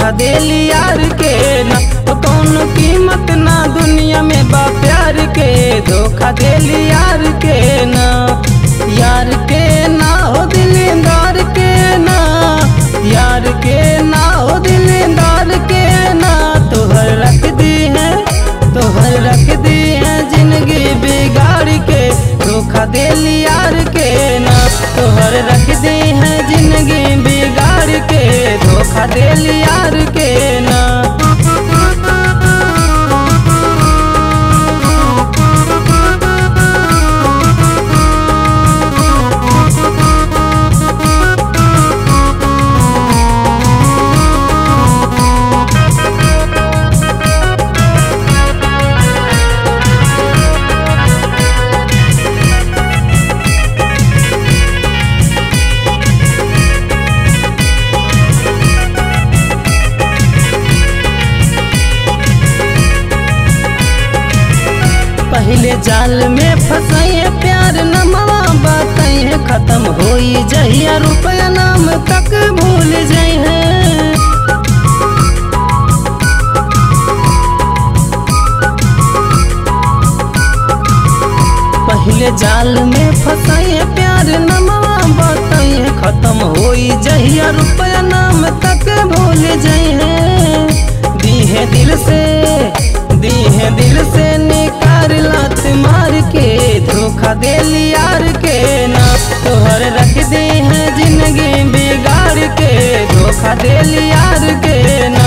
धोखा देली यार के ना। तो कौन कीमत ना दुनिया में बा प्यार के, धोखा देली यार के ना। यार के ना हो दिलदार के ना, यार के ना हो दिलदार के ना। तोहर रख दी है, तोहर रख दी है जिंदगी बिगाड़ के, धोखा देली यार के ना। तोहर रख दी है जिंदगी बिगाड़ के, धोखा देली यार के ना। पहले जाल में फंसाइए प्यार नमवा बताइए, खत्म होई जहिया रुपया नाम तक भूल जाइए। पहले जाल में फंसाइए प्यार नमवा बताइए, खत्म होई जहिया रुपया नाम तक भूल जाइए। दी है दिल से, दी है दिल से निकाल लात मार के, धोखा देली यार के ना। तोहर रख दी है जिंदगी बिगाड़ के, धोखा देली यार के ना।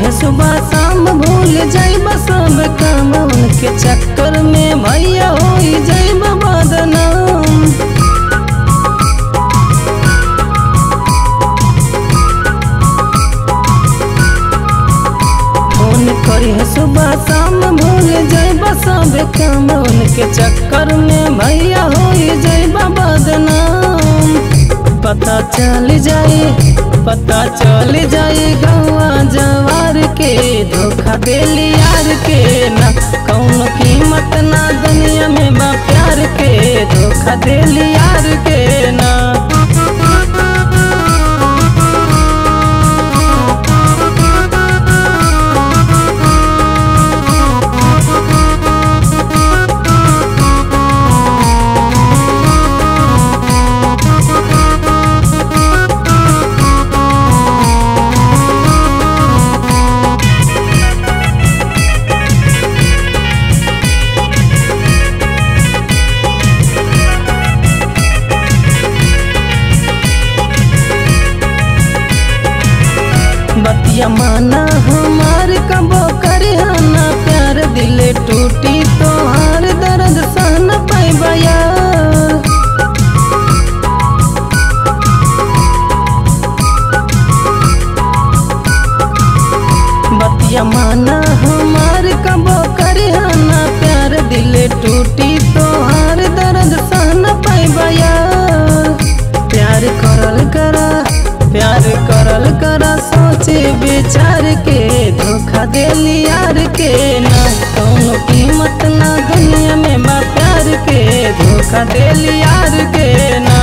है सुबह शाम भूल जाइब सब काम, उनके चक्कर में भैया हो जाइब बदनाम। फोन करी है सुबह शाम भूल जाइब सब काम, उनके चक्कर में भैया हो जाइब बदनाम। पता चल जाए, पता चल जाए गवा जवार के, धोखा देली यार के ना। कौन कीमत ना दुनिया में बा प्यार के, धोखा देली यार के ना। बतिया माना हमार कबो करहाना, प्यार दिल टूटी तो हार दर्द सहन पाइबा यार। बतिया माना हमार कबो करहाना, प्यार दिल टूटी तो हार दर्द सहन पाइबा यार। प्यार करल करा, प्यार करल करा सोचे विचार के, धोखा देली यार के ना। कौन कीमत ना दुनिया में बा प्यार के, धोखा देली यार के ना।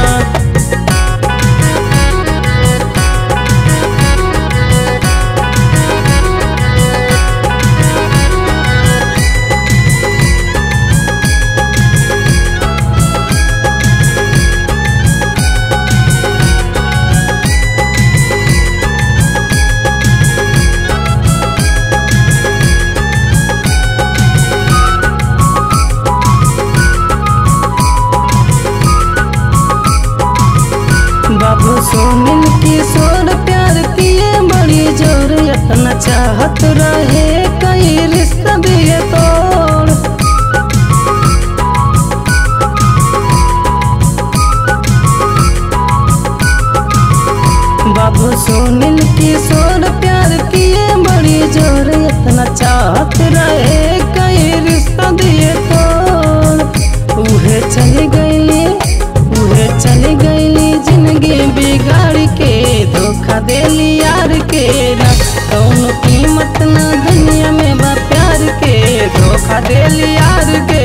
यार के